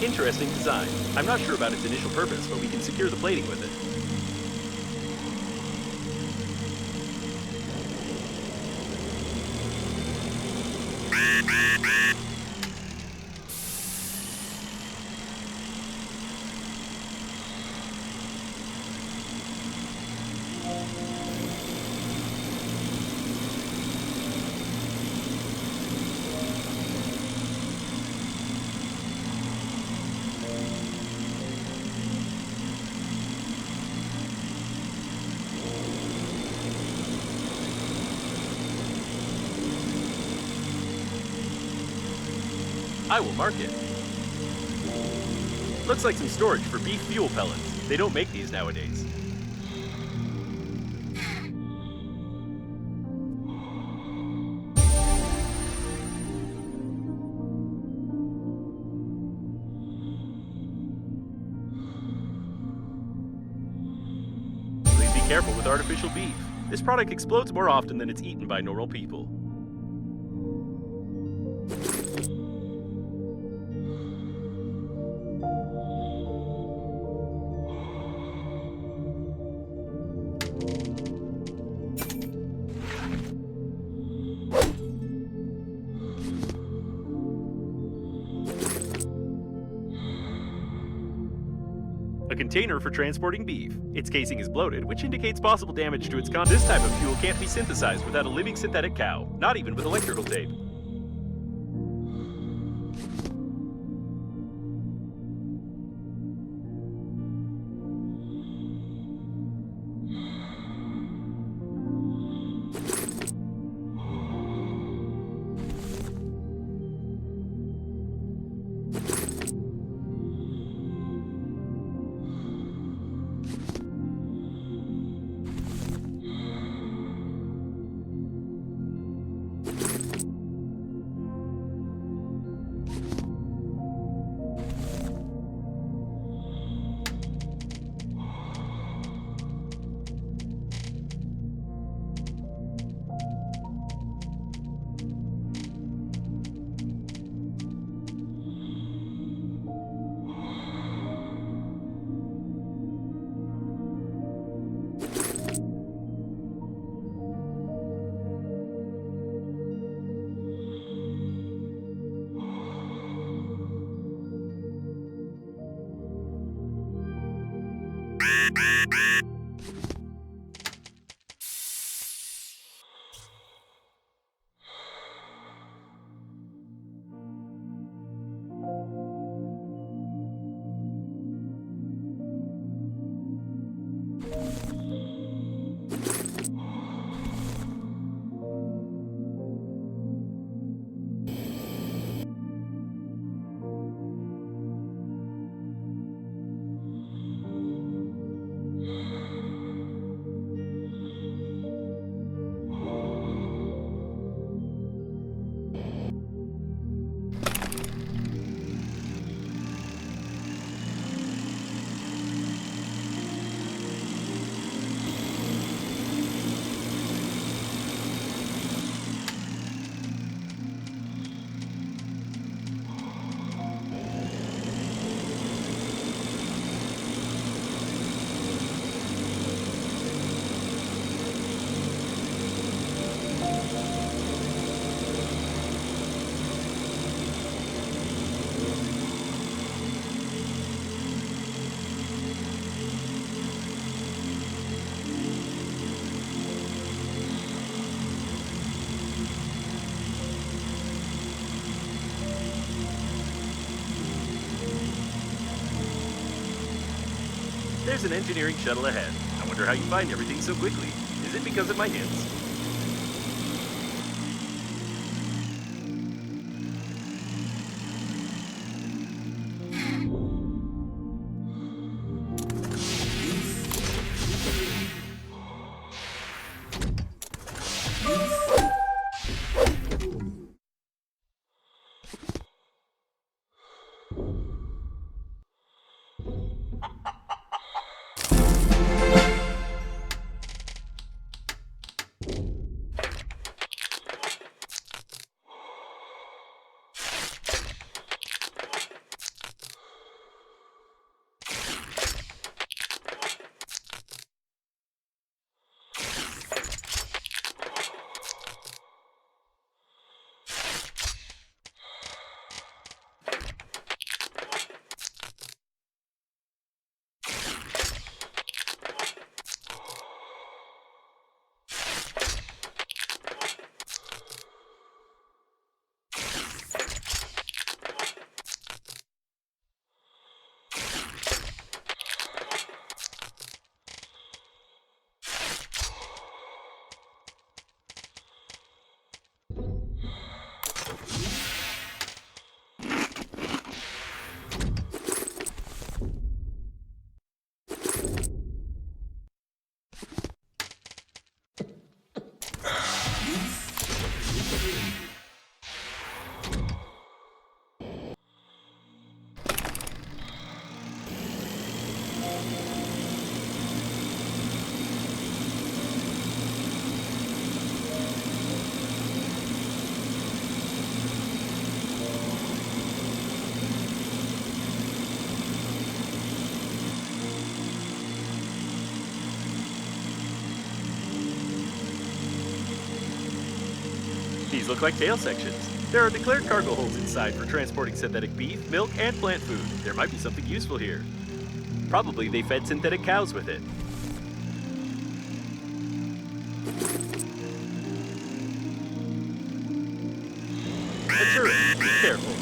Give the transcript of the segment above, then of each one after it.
Interesting design. I'm not sure about its initial purpose, but we can secure the plating with it. I will mark it. Looks like some storage for beef fuel pellets. They don't make these nowadays. Please be careful with artificial beef. This product explodes more often than it's eaten by normal people. A container for transporting beef. Its casing is bloated, which indicates possible damage to its content. This type of fuel can't be synthesized without a living synthetic cow, not even with electrical tape. There's an engineering shuttle ahead. I wonder how you find everything so quickly. Is it because of my hints? These look like tail sections. There are declared cargo holds inside for transporting synthetic beef, milk, and plant food. There might be something useful here. Probably they fed synthetic cows with it. A turret. Be careful.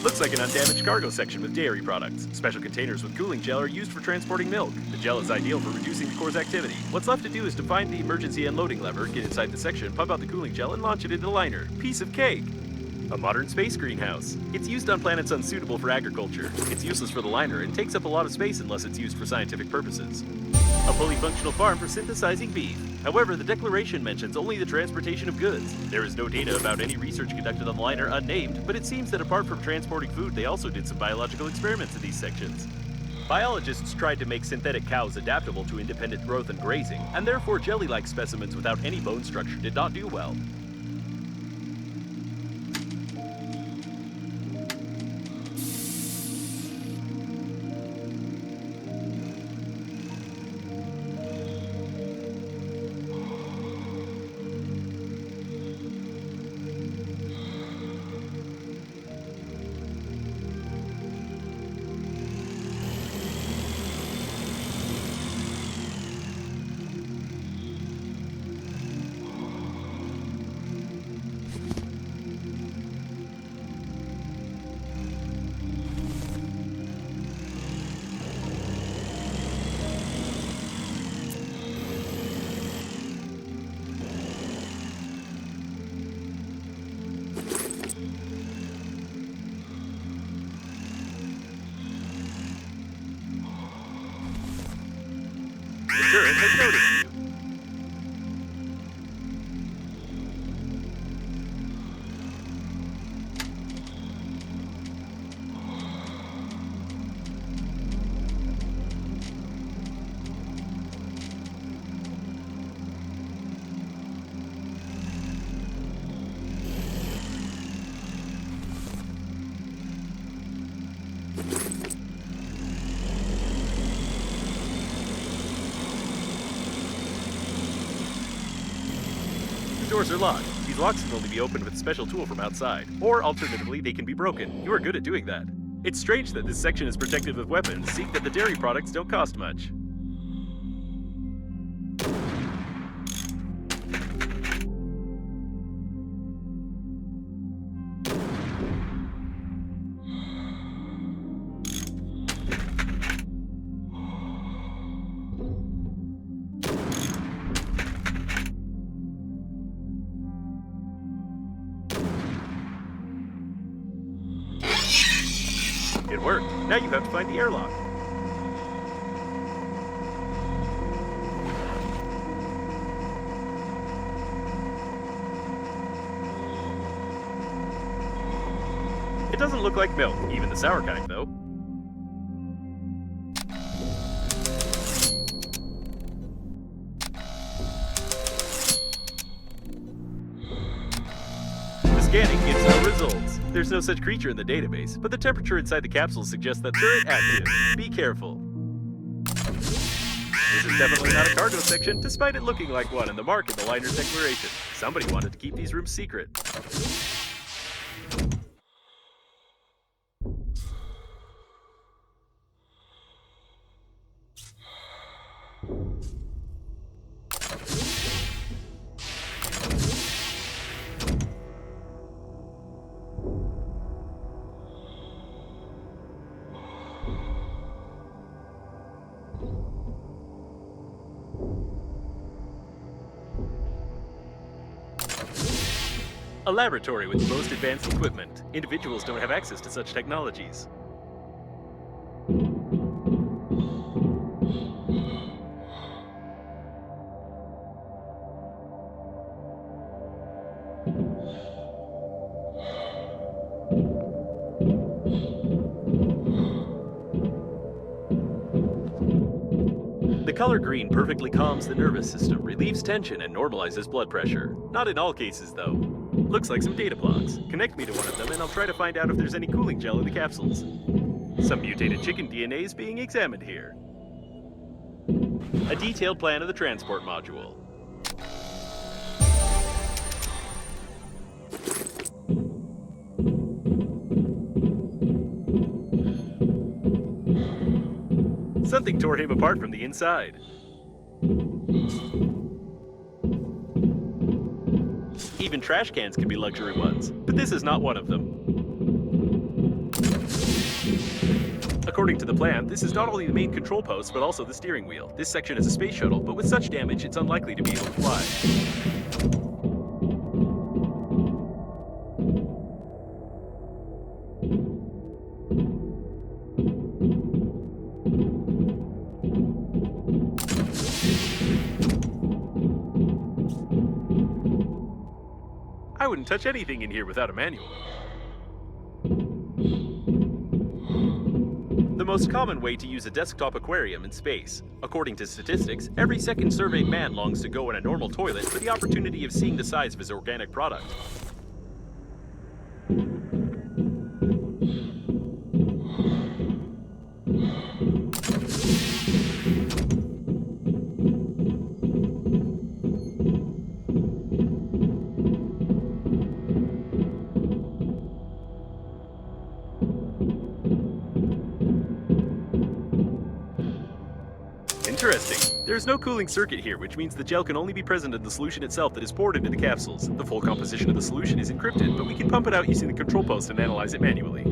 Looks like an undamaged cargo section with dairy products. Special containers with cooling gel are used for transporting milk. The gel is ideal for reducing the core's activity. What's left to do is to find the emergency unloading lever, get inside the section, pump out the cooling gel, and launch it into the liner. Piece of cake! A modern space greenhouse. It's used on planets unsuitable for agriculture. It's useless for the liner and takes up a lot of space unless it's used for scientific purposes. A fully functional farm for synthesizing beef. However, the declaration mentions only the transportation of goods. There is no data about any research conducted on the liner unnamed, but it seems that apart from transporting food, they also did some biological experiments in these sections. Biologists tried to make synthetic cows adaptable to independent growth and grazing, and therefore jelly-like specimens without any bone structure did not do well. The turret has noticed you. The doors are locked. These locks can only be opened with a special tool from outside, or alternatively, they can be broken. You are good at doing that. It's strange that this section is protective of weapons, seeing that the dairy products don't cost much. It worked. Now you have to find the airlock. It doesn't look like milk, even the sour kind, though. The scanning gives no results. There's no such creature in the database, but the temperature inside the capsule suggests that turret active. Be careful. This is definitely not a cargo section, despite it looking like one in the mark in the liner's declaration. Somebody wanted to keep these rooms secret. A laboratory with the most advanced equipment. Individuals don't have access to such technologies. The color green perfectly calms the nervous system, relieves tension, and normalizes blood pressure. Not in all cases, though. Looks like some data blocks. Connect me to one of them, and I'll try to find out if there's any cooling gel in the capsules. Some mutated chicken DNA is being examined here. A detailed plan of the transport module. Something tore him apart from the inside. Even trash cans can be luxury ones, but this is not one of them. According to the plan, this is not only the main control post, but also the steering wheel. This section is a space shuttle, but with such damage, it's unlikely to be able to fly. I wouldn't touch anything in here without a manual. The most common way to use a desktop aquarium in space. According to statistics, every second surveyed man longs to go in a normal toilet for the opportunity of seeing the size of his organic product. Interesting. There's no cooling circuit here, which means the gel can only be present in the solution itself that is poured into the capsules. The full composition of the solution is encrypted, but we can pump it out using the control post and analyze it manually.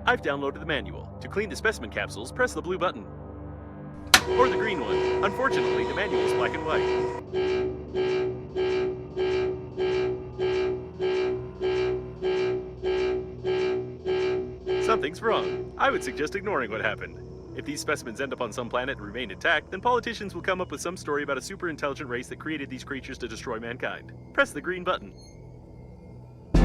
I've downloaded the manual. To clean the specimen capsules, press the blue button. Or the green one. Unfortunately, the manual is black and white. Something's wrong. I would suggest ignoring what happened. If these specimens end up on some planet and remain intact, then politicians will come up with some story about a super intelligent race that created these creatures to destroy mankind. Press the green button.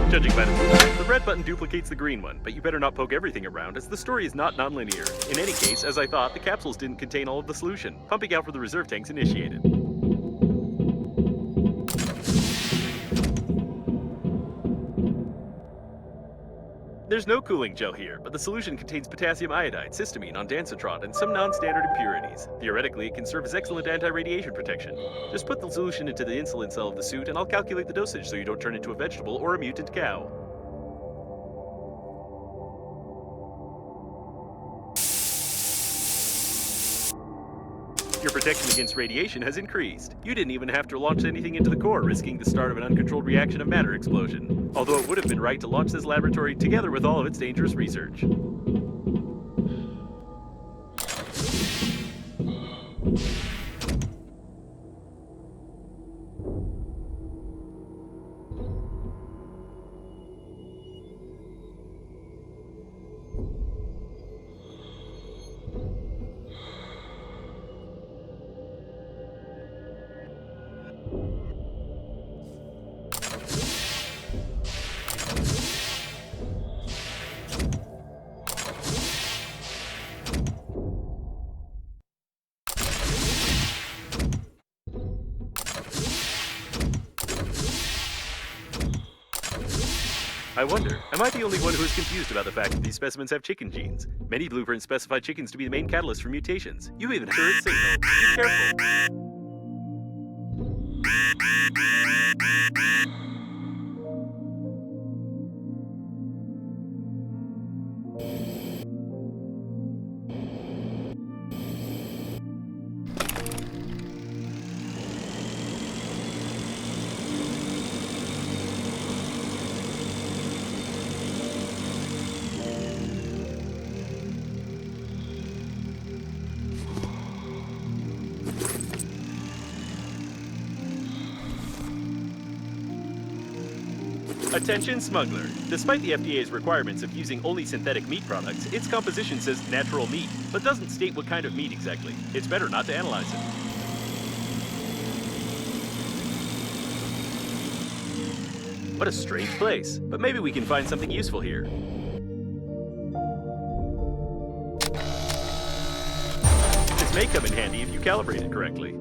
Judging by the blueprint, the red button duplicates the green one, but you better not poke everything around, as the story is not nonlinear. In any case, as I thought, the capsules didn't contain all of the solution. Pumping out for the reserve tanks initiated. There's no cooling gel here, but the solution contains potassium iodide, cysteamine, ondansetron, and some non-standard impurities. Theoretically, it can serve as excellent anti-radiation protection. Just put the solution into the insulin cell of the suit, and I'll calculate the dosage so you don't turn into a vegetable or a mutant cow. Your protection against radiation has increased. You didn't even have to launch anything into the core, risking the start of an uncontrolled reaction of matter explosion. Although it would have been right to launch this laboratory together with all of its dangerous research. I wonder, am I the only one who is confused about the fact that these specimens have chicken genes? Many blueprints specify chickens to be the main catalyst for mutations. You even heard it signal. Be careful. Attention smuggler. Despite the FDA's requirements of using only synthetic meat products, its composition says natural meat, but doesn't state what kind of meat exactly. It's better not to analyze it. What a strange place, but maybe we can find something useful here. This may come in handy if you calibrate it correctly.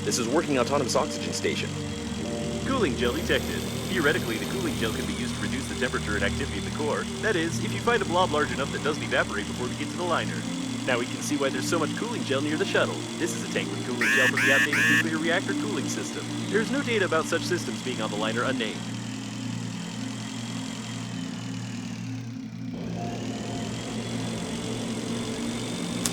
This is working autonomous oxygen station. Cooling gel detected. Theoretically, the cooling gel can be used to reduce the temperature and activity of the core. That is, if you find a blob large enough that doesn't evaporate before we get to the liner. Now we can see why there's so much cooling gel near the shuttle. This is a tank with cooling gel from the outdated nuclear reactor cooling system. There's no data about such systems being on the liner unnamed.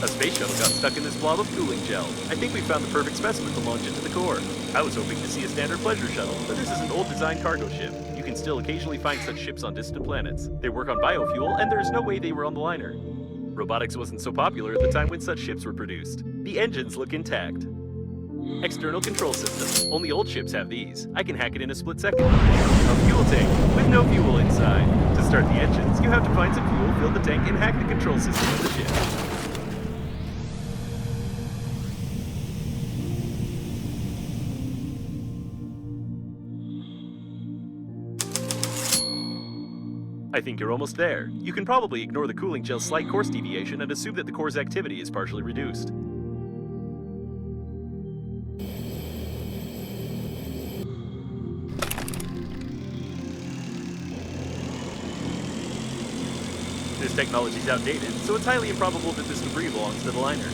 A space shuttle got stuck in this blob of cooling gel. I think we found the perfect specimen to launch into the core. I was hoping to see a standard pleasure shuttle, but this is an old design cargo ship. You can still occasionally find such ships on distant planets. They work on biofuel, and there's no way they were on the liner. Robotics wasn't so popular at the time when such ships were produced. The engines look intact. External control system. Only old ships have these. I can hack it in a split second. A fuel tank with no fuel inside. To start the engines, you have to find some fuel, fill the tank, and hack the control system of the ship. I think you're almost there. You can probably ignore the cooling gel's slight course deviation and assume that the core's activity is partially reduced. This technology is outdated, so it's highly improbable that this debris belongs to the liner.